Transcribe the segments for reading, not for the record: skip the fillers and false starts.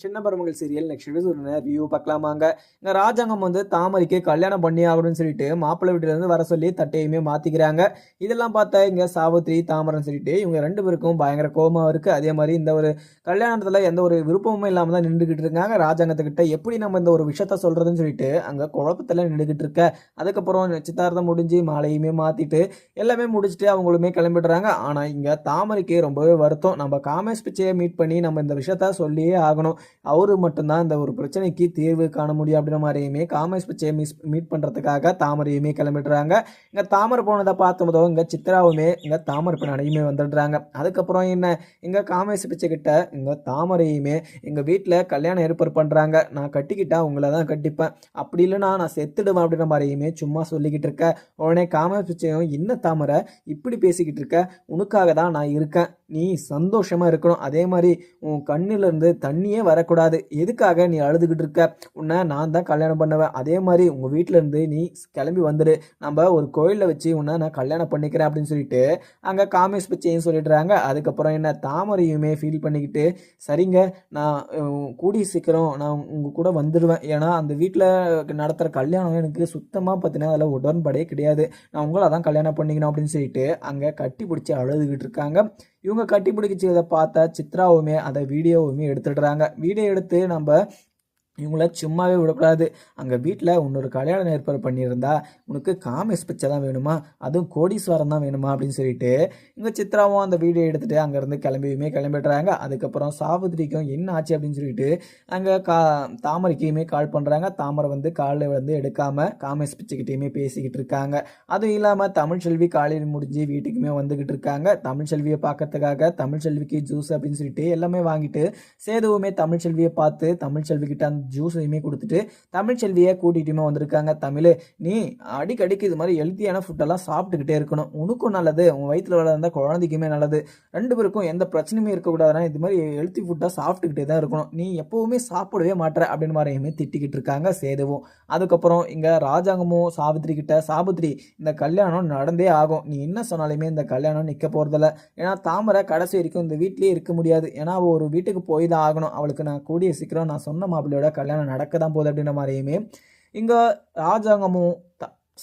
சின்ன மருமகள் serial next video review பார்க்கலாமாங்க. இங்க ராஜாங்கம் வந்து தாமரைக்கு கல்யாணம் பண்ணி ஆகணும்னு சொல்லிட்டு மாப்பிள்ளை வீட்டுல இருந்து வர சொல்லி தட்டையுமே மாத்திக்கிறாங்க. இதெல்லாம் பார்த்தா இங்க சாவித்திரி தாமரைன்னு சொல்லிட்டு இவங்க ரெண்டு பேருக்கும் பயங்கர கோபமா இருக்கு. அதே மாதிரி இந்த ஒரு கல்யாணத்துல எந்த ஒரு விருப்பமும் இல்லாம தான் நின்றுகிட்டு இருக்காங்க. ராஜாங்கத்துக்கிட்ட எப்படி நம்ம இந்த ஒரு விஷயத்த சொல்றதுன்னு சொல்லிட்டு அங்க குழப்பத்துல நின்றுகிட்டு இருக்க. அதுக்கப்புறம் நிச்சயதார்த்தம் முடிஞ்சு மாலையுமே மாத்திட்டு எல்லாமே முடிச்சுட்டு அவங்களுமே கிளம்பிடுறாங்க. ஆனா இங்க தாமரைக்கு ரொம்பவே வருத்தம். நம்ம காமேஷ் பிச்சையை மீட் பண்ணி நம்ம இந்த விஷயத்த சொல்லியே ஆகணும். அவரு மட்டும்தான் இந்த ஒரு பிரச்சனைக்கு தீர்வு காண முடியும் அப்படின்ற மாதிரியுமே காமேஷ் பிச்சையை மீட் பண்றதுக்காக தாமரையுமே கிளம்பிடுறாங்க. இங்க தாமரை போனதை பார்த்ததோ இங்க சித்ராவுமே இங்க தாமரை பின்னாடியுமே வந்துடுறாங்க. அதுக்கப்புறம் என்ன இங்க காமேஷ் பிச்சை கிட்ட இங்க தாமரையுமே எங்க வீட்டுல கல்யாணம் ஏற்பாடு பண்றாங்க. நான் கட்டிக்கிட்டா உங்களை தான் கட்டிப்பேன், அப்படி இல்லைன்னா நான் செத்துடுவேன் அப்படின்ற மாதிரியுமே சும்மா சொல்லிக்கிட்டு இருக்க. உடனே காமேஷ் பிச்சையும் என்ன தாமரை இப்படி பேசிக்கிட்டு இருக்க, உனக்காக தான் நான் இருக்கேன், நீ சந்தோஷமா இருக்கணும், அதே மாதிரி உன் கண்ணில இருந்து தண்ணியே வரக்கூடாது, எதுக்காக நீ அழுதுகிட்டு இருக்க, உன்னை நான் தான் கல்யாணம் பண்ணுவேன், அதே மாதிரி உங்க வீட்டுல இருந்து நீ கிளம்பி வந்துடு, நம்ம ஒரு கோயிலில் வச்சு உன்னை நான் கல்யாணம் பண்ணிக்கிறேன் அப்படின்னு சொல்லிட்டு அங்க காமேஷ் பிச்சையும் சொல்லிடுறாங்க. அதுக்கப்புறம் என்ன தாமரையுமே ஃபீல் பண்ணிக்கிட்டு சரிங்க, நான் கூடி சீக்கிரம் நான் உங்க கூட வந்துடுவேன், ஏன்னா அந்த வீட்டில் நடத்துகிற கல்யாணம் எனக்கு சுத்தமாக பார்த்தீங்கன்னா அதில் உடன்பாடே கிடையாது, நான் உங்களை தான் கல்யாணம் பண்ணிக்கணும் அப்படின்னு சொல்லிட்டு அங்கே கட்டி பிடிச்சி அழுதுகிட்டு இருக்காங்க. இவங்க கட்டி பிடிச்சதை பார்த்தா சித்ராவுமே அந்த வீடியோவுமே எடுத்துடுறாங்க. வீடியோ எடுத்து நம்ம இவங்கள சும்மாவே விடக்கூடாது, அங்கே வீட்டில் இன்னொரு கல்யாணம் ஏற்பாடு பண்ணியிருந்தா உனக்கு காமேஷ் பிச்சை தான் வேணுமா, அதுவும் கோடீஸ்வரம் தான் வேணுமா அப்படின்னு சொல்லிட்டு இங்கே சித்ராவும் அந்த வீடியோ எடுத்துகிட்டு அங்கேருந்து கிளம்பிடுறாங்க. அதுக்கப்புறம் சாவித்திரிக்கும் என்ன ஆச்சு அப்படின்னு சொல்லிட்டு அங்கே தாமரைக்குமே கால் பண்ணுறாங்க. தாமரை வந்து காலில் வந்து எடுக்காமல் காமேஷ் பிச்சைக்கிட்டையுமே பேசிக்கிட்டு இருக்காங்க. அதுவும் இல்லாமல் தமிழ்ச்செல்வி காலையில் முடிஞ்சு வீட்டுக்குமே வந்துக்கிட்டு இருக்காங்க. தமிழ்ச்செல்வியை பார்க்கறதுக்காக தமிழ்ச்செல்விக்கு ஜூஸ் அப்படின்னு சொல்லிட்டு எல்லாமே வாங்கிட்டு சேதுவுமே தமிழ்ச்செல்வியை பார்த்து தமிழ்ச்செல்விக்கிட்ட அந்த ஜூஸையுமே கொடுத்துட்டு தமிழ்ச்செல்வியை கூட்டிகிட்டுமே வந்திருக்காங்க. தமிழ், நீ அடிக்கடிக்கு இது மாதிரி ஹெல்த்தியான ஃபுட்டெல்லாம் சாப்பிட்டுக்கிட்டே இருக்கணும், உனக்கும் நல்லது, உன் வயிற்றில் வளர்ந்த குழந்தைக்குமே நல்லது, ரெண்டு பேருக்கும் எந்த பிரச்சனையுமே இருக்கக்கூடாதுன்னா இது மாதிரி ஹெல்த்தி ஃபுட்டாக சாப்பிட்டுக்கிட்டே தான் இருக்கணும், நீ எப்போவுமே சாப்பிடவே மாட்டேற அப்படின்னு மாதிரியுமே திட்டிக்கிட்டு இருக்காங்க சேதுவும். அதுக்கப்புறம் இங்கே ராஜாங்கமும் சாவித்திரி கிட்ட, சாவித்திரி இந்த கல்யாணம் நடந்தே ஆகும், நீ என்ன சொன்னாலுமே இந்த கல்யாணம் நிற்க போகிறதில்ல, ஏன்னா தாமரை கடைசி வரைக்கும் இந்த வீட்லேயே இருக்க முடியாது, ஏன்னா அவள் ஒரு வீட்டுக்கு போய் தான் ஆகணும், அவளுக்கு நான் கூடிய சீக்கிரம் நான் சொன்ன மாப்பிள்ளையோட கல்யாணம் நடக்க தான் போகுது அப்படின்ற மாதிரியுமே இங்க ராஜாங்கமும்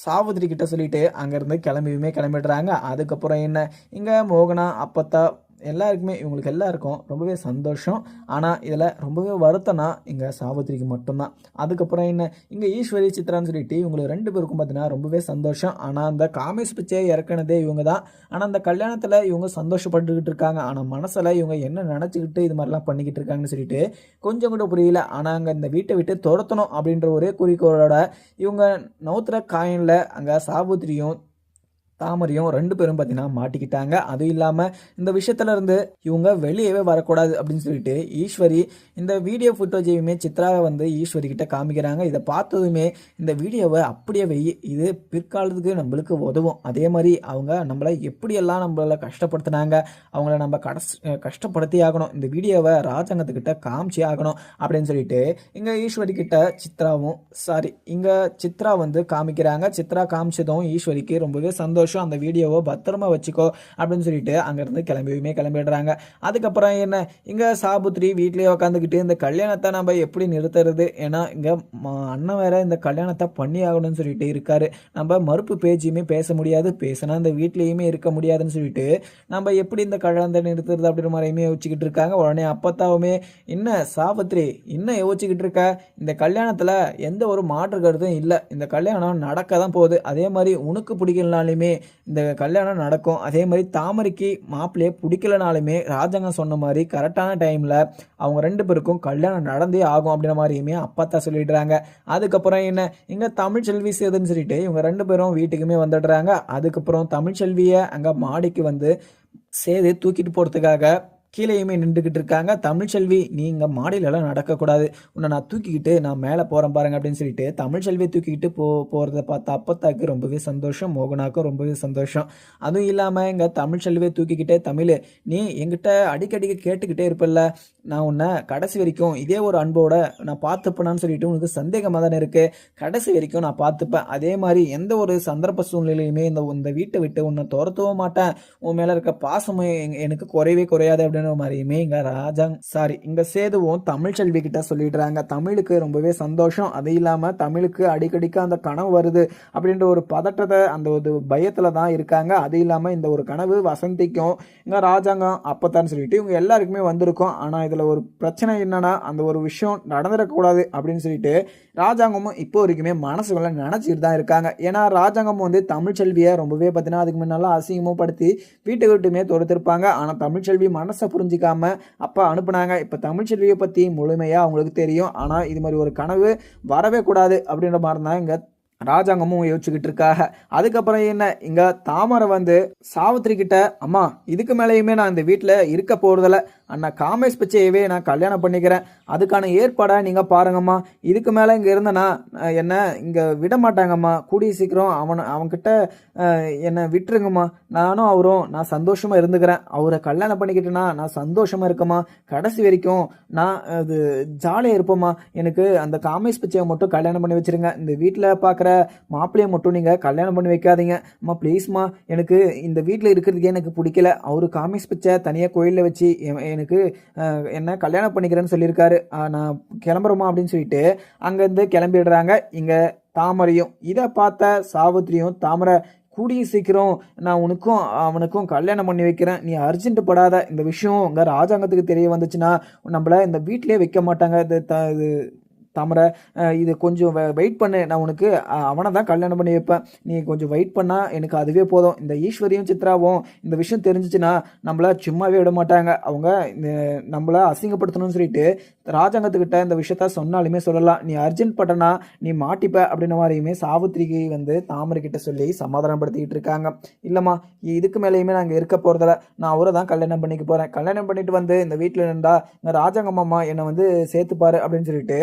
சாவித்திரி கிட்ட சொல்லிட்டு அங்கிருந்து கிளம்பிடுறாங்க. அதுக்கப்புறம் என்ன இங்க மோகனா அப்பத்தா எல்லாருக்குமே இவங்களுக்கு எல்லாருக்கும் ரொம்பவே சந்தோஷம். ஆனால் இதில் ரொம்பவே வருத்தம்னா இங்கே சாவித்திரிக்கு மட்டும்தான். அதுக்கப்புறம் என்ன இங்கே ஈஸ்வரி சித்ரான்னு சொல்லிட்டு இவங்களுக்கு ரெண்டு பேருக்கும் பார்த்தீங்கன்னா ரொம்பவே சந்தோஷம். ஆனால் அந்த காமேஷ் பிச்சையை இறக்குனதே இவங்க தான். ஆனால் அந்த கல்யாணத்தில் இவங்க சந்தோஷப்பட்டுக்கிட்டு இருக்காங்க. ஆனால் மனசில் இவங்க என்ன நினச்சிக்கிட்டு இது மாதிரிலாம் பண்ணிக்கிட்டு இருக்காங்கன்னு சொல்லிட்டு கொஞ்சம் கூட புரியல. ஆனால் அங்கே இந்த வீட்டை விட்டு துரத்தணும் அப்படின்ற ஒரே குறிக்கோளோட இவங்க நவுத்துற காயினில் அங்கே சாவித்திரியும் தாமரையும் ரெண்டு பேரும் பார்த்தீங்கன்னா மாட்டிக்கிட்டாங்க. அதுவும் இல்லாமல் இந்த விஷயத்துல இருந்து இவங்க வெளியவே வரக்கூடாது அப்படின்னு சொல்லிட்டு ஈஸ்வரி இந்த வீடியோ ஃபுட்டேஜையுமே சித்ராவை வந்து ஈஸ்வரி கிட்ட காமிக்கிறாங்க. இதை பார்த்ததுமே இந்த வீடியோவை அப்படியே இது பிற்காலத்துக்கு நம்மளுக்கு உதவும், அதே மாதிரி அவங்க நம்மளை எப்படியெல்லாம் நம்மளை கஷ்டப்படுத்தினாங்க, அவங்கள நம்ம கஷ்டப்படுத்தி ஆகணும், இந்த வீடியோவை ராஜாங்கத்துக்கிட்ட காமிச்சி ஆகணும் அப்படின்னு சொல்லிட்டு இங்கே ஈஸ்வரி கிட்ட இங்கே சித்ரா வந்து காமிக்கிறாங்க. சித்ரா காமிச்சதும் ஈஸ்வரிக்கு ரொம்பவே சந்தோஷம். அந்த வீடியோவை பத்திரமா வச்சுக்கோ அப்படின்னு சொல்லிட்டு அங்கிருந்து கிளம்பிடுறாங்க. அதுக்கப்புறம் என்ன இங்க சாபுத்ரி வீட்லயே உட்காந்துக்கிட்டு இந்த கல்யாணத்தை நம்ம எப்படி நிறுத்துறது, ஏன்னா இங்க அண்ணன் வேற இந்த கல்யாணத்தை பண்ணி ஆகணும்னு சொல்லிட்டு இருக்காரு, நம்ம மறுப்பு பேச்சுமே பேச முடியாது, பேசினா இந்த வீட்லயுமே இருக்க முடியாதுன்னு சொல்லிட்டு நம்ம எப்படி இந்த கல்யாணத்தை நிறுத்துறது அப்படின்ற மாதிரியுமே யோசிச்சுக்கிட்டு இருக்காங்க. உடனே அப்பத்தாவுமே என்ன சாவித்ரி என்ன யோசிச்சுக்கிட்டு இருக்க, இந்த கல்யாணத்துல எந்த ஒரு மாற்று கருத்தும் இல்லை, இந்த கல்யாணம் நடக்க தான் போகுது, அதே மாதிரி உனக்கு பிடிக்கலனாலுமே இந்த கல்யாணம் நடக்கும், அதே மாதிரி தாமரைக்கு மாப்பிள்ளையே பிடிக்கலனாலுமே ராஜாங்கம் சொன்ன மாதிரி கரெக்டான டைம்ல அவங்க ரெண்டு பேருக்கும் கல்யாணம் நடந்தே ஆகும் அப்படின்ற மாதிரியுமே அப்பா சொல்லிடுறாங்க. அதுக்கப்புறம் என்ன இங்க தமிழ்ச்செல்வி சேதுன்னு சொல்லிட்டு இவங்க ரெண்டு பேரும் வீட்டுக்குமே வந்துடுறாங்க. அதுக்கப்புறம் தமிழ்ச்செல்வியை அங்க மாடிக்கு வந்து சேது தூக்கிட்டு போறதுக்காக கீழேயுமே நின்றுக்கிட்டு இருக்காங்க. தமிழ்ச்செல்வி நீங்க மாடியிலலாம் நடக்கக்கூடாது, உன்னை நான் தூக்கிக்கிட்டு நான் மேலே போகிறேன் பாருங்க அப்படின்னு சொல்லிட்டு தமிழ்ச்செல்வியை தூக்கிக்கிட்டு போகிறத பார்த்து அப்பத்தாக்கு ரொம்பவே சந்தோஷம், மோகனாக்கும் ரொம்பவே சந்தோஷம். அதுவும் இல்லாமல் இங்கே தமிழ்ச்செல்வியை தூக்கிக்கிட்டே தமிழ், நீ எங்கிட்ட அடிக்கடிக்கு கேட்டுக்கிட்டே இருப்பில்ல, நான் உன்னை கடைசி வரைக்கும் இதே ஒரு அன்போட நான் பார்த்துப்பேனான்னு சொல்லிட்டு உனக்கு சந்தேகமாக தானே இருக்கு, கடைசி வரைக்கும் நான் பார்த்துப்பேன், அதே மாதிரி எந்த ஒரு சந்தர்ப்ப சூழ்நிலையுமே இந்த வீட்டை விட்டு உன்னை துரத்தவும் மாட்டேன், உன் மேலே இருக்க பாசமும் எனக்கு குறையவே குறையாது அப்படின்னு அப்படின்ற மாதிரியுமே இங்க சேதுவும் தமிழ்ச்செல்வி கிட்ட சொல்லிடுறாங்க. தமிழுக்கு ரொம்பவே சந்தோஷம். அது இல்லாம தமிழுக்கு அடிக்கடிக்கு அந்த கனவு வருது அப்படின்ற ஒரு பதட்டத்தை, அந்த ஒரு பயத்துல தான் இருக்காங்க. அது இல்லாம இந்த ஒரு கனவு வசந்திக்கும் இங்க ராஜாங்கம் அப்பத்தான்னு சொல்லிட்டு இவங்க எல்லாருக்குமே வந்திருக்கும். ஆனா இதுல ஒரு பிரச்சனை என்னன்னா, அந்த ஒரு விஷயம் நடந்துடக்கூடாது அப்படின்னு சொல்லிட்டு ராஜாங்கமும் இப்போ வரைக்குமே மனசுக்குள்ள நினைச்சிட்டு தான் இருக்காங்க. ஏன்னா ராஜாங்கம் தமிழ்ச்செல்வியை ரொம்பவே பார்த்தீங்கன்னா அதுக்கு முன்னால அசிங்கமும் படுத்தி வீட்டை விட்டுமே தொடுத்திருப்பாங்க. ஆனால் தமிழ்ச்செல்வி மனசை புரிஞ்சிக்காம அப்போ அனுப்புனாங்க. இப்போ தமிழ்ச்செல்வியை பற்றி முழுமையாக அவங்களுக்கு தெரியும். ஆனால் இது மாதிரி ஒரு கனவு வரவே கூடாது அப்படின்ற மாதிரி தான் இங்கே ராஜாங்கமும் யோசிச்சுக்கிட்டு இருக்காங்க. அதுக்கப்புறம் என்ன, இங்க தாமரை சாவித்திரி கிட்ட, அம்மா இதுக்கு மேலேயுமே நான் இந்த வீட்டில் இருக்க போறதில்ல, அண்ணா காமேஷ் பிச்சையவே நான் கல்யாணம் பண்ணிக்கிறேன், அதுக்கான ஏற்பாடை நீங்க பாருங்கம்மா, இதுக்கு மேலே இங்க இருந்தனா என்ன இங்க விட மாட்டாங்கம்மா, கூடிய சீக்கிரம் அவன்கிட்ட என்னை விட்டுருங்கம்மா, நானும் அவரும் நான் சந்தோஷமா இருந்துக்கிறேன், அவரை கல்யாணம் பண்ணிக்கிட்டேன்னா நான் சந்தோஷமா இருக்கம்மா, கடைசி வரைக்கும் நான் அது ஜாலியாக இருப்போம்மா, எனக்கு அந்த காமேஷ் பிச்சையை மட்டும் கல்யாணம் பண்ணி வச்சிருங்க, இந்த வீட்டில் பார்க்குற மாப்பிள்ளையை மட்டும் நீங்கள் கல்யாணம் பண்ணி வைக்காதீங்க அம்மா, ப்ளீஸ்மா, எனக்கு இந்த வீட்டில் இருக்கிறதுக்கே எனக்கு பிடிக்கல, அவரு காமேஷ் பிச்சை தனியாக கோயிலில் வச்சு எனக்கு என்ன கல்யாணம் பண்ணிக்கிறேன்னு சொல்லியிருக்காரு, நான் கிளம்புறோமா அப்படின்னு சொல்லிட்டு அங்கேருந்து கிளம்பிடுறாங்க. இங்கே தாமரையும் இதை பார்த்த சாவித்திரியும், தாமரை கூடிய சீக்கிரம் நான் உனக்கும் அவனுக்கும் கல்யாணம் பண்ணி வைக்கிறேன், நீ அர்ஜென்ட் படாத, இந்த விஷயம் இங்கே ராஜாங்கத்துக்கு தெரிய வந்துச்சுன்னா நம்மள இந்த வீட்டிலே வைக்க மாட்டாங்க, இது தாமரை இது கொஞ்சம் வெயிட் பண்ணு, நான் உனக்கு அவனை தான் கல்யாணம் பண்ணி வைப்பேன், நீ கொஞ்சம் வெயிட் பண்ணால் எனக்கு அதுவே போதும், இந்த ஈஸ்வரியும் சித்ராவும் இந்த விஷயம் தெரிஞ்சிச்சுன்னா நம்மள சும்மாவே விட மாட்டாங்க, அவங்க நம்மள அசிங்கப்படுத்தணும்னு சொல்லிட்டு ராஜாங்கத்துக்கிட்ட இந்த விஷயத்த சொன்னாலுமே சொல்லலாம், நீ அர்ஜென்ட் பட்டனா நீ மாட்டிப்ப அப்படின்ற மாதிரியுமே சாவித்திரிக்கு தாமரை கிட்ட சொல்லி சமாதானப்படுத்திக்கிட்டு இருக்காங்க. இல்லைம்மா இதுக்கு மேலேயுமே நாங்கள் இருக்க போகிறதில்ல, நான் அவரை தான் கல்யாணம் பண்ணிக்க போகிறேன், கல்யாணம் பண்ணிட்டு இந்த வீட்டில் இருந்தா இந்த ராஜாங்கம்மா என்னை சேர்த்துப்பாரு அப்படின்னு சொல்லிட்டு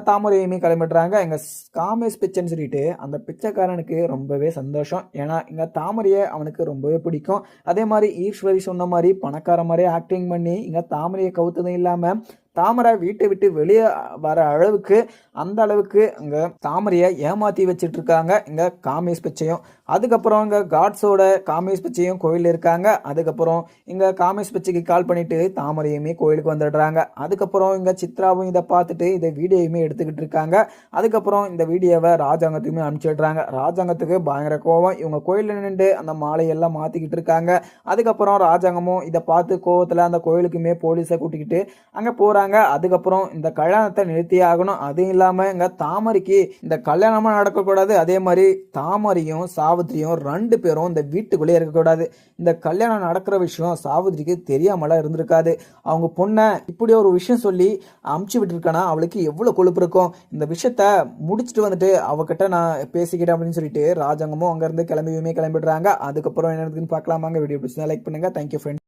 தாமரையுமே கிளம்பிடுறாங்க. எங்க காமேஷ் பிச்சைன்னு சொல்லிட்டு அந்த பிச்சைக்காரனுக்கு ரொம்பவே சந்தோஷம். ஏன்னா இங்க தாமரையை அவனுக்கு ரொம்பவே பிடிக்கும். அதே மாதிரி ஈஸ்வரி சொன்ன மாதிரி பணக்கார மாதிரி ஆக்டிங் பண்ணி இங்க தாமரையை கவுத்ததும் இல்லாம தாமரை வீட்டை விட்டு வெளியே வர அளவுக்கு, அந்த அளவுக்கு இங்கே தாமரையை ஏமாற்றி வச்சுட்டு இருக்காங்க இங்கே காமேஷ் பிச்சையும். அதுக்கப்புறம் இங்கே காட்ஸோட காமேஷ் பிச்சையும் கோயிலில் இருக்காங்க. அதுக்கப்புறம் இங்கே காமேஷ் பிச்சைக்கு கால் பண்ணிட்டு தாமரையுமே கோயிலுக்கு வந்துடுறாங்க. அதுக்கப்புறம் இங்கே சித்ராவும் இதை பார்த்துட்டு இதை வீடியோயுமே எடுத்துக்கிட்டு இருக்காங்க. அதுக்கப்புறம் இந்த வீடியோவை ராஜாங்கத்துக்குமே அனுப்பிச்சிடுறாங்க. ராஜாங்கத்துக்கு பயங்கர கோவம், இவங்க கோயிலில் நின்று அந்த மாலையெல்லாம் மாற்றிக்கிட்டு இருக்காங்க. அதுக்கப்புறம் ராஜாங்கமும் இதை பார்த்து கோவத்தில் அந்த கோயிலுக்குமே போலீஸை கூட்டிக்கிட்டு அங்கே போகிறாங்க. அதுக்கப்புறம் இந்த கல்யாணத்தை நிறுத்தி ஆகணும். அதுவும் இல்லாம இங்க தாமரைக்கு இந்த கல்யாணமா நடக்கக்கூடாது. அதே மாதிரி தாமரையும் சாவித்திரியும் 2 பேரும் இந்த வீட்டுக்குள்ளே இருக்கக்கூடாது. இந்த கல்யாணம் நடக்கிற விஷயம் சாவித்திரிக்கு தெரியாமலாம் இருந்திருக்காது. அவங்க பொண்ணை இப்படி ஒரு விஷயம் சொல்லி அமுச்சு விட்டுருக்கானா அவளுக்கு எவ்வளவு கொழுப்பு இருக்கும். இந்த விஷயத்த முடிச்சுட்டு அவகிட்ட நான் பேசிக்கிறேன் அப்படின்னு சொல்லிட்டு ராஜாங்கமும் அங்க இருந்து கிளம்பிடுறாங்க. அதுக்கப்புறம் என்ன இருக்குன்னு பார்க்கலாமாங்க. வீடியோ பிடிச்சா லைக் பண்ணுங்க. Thank you friend.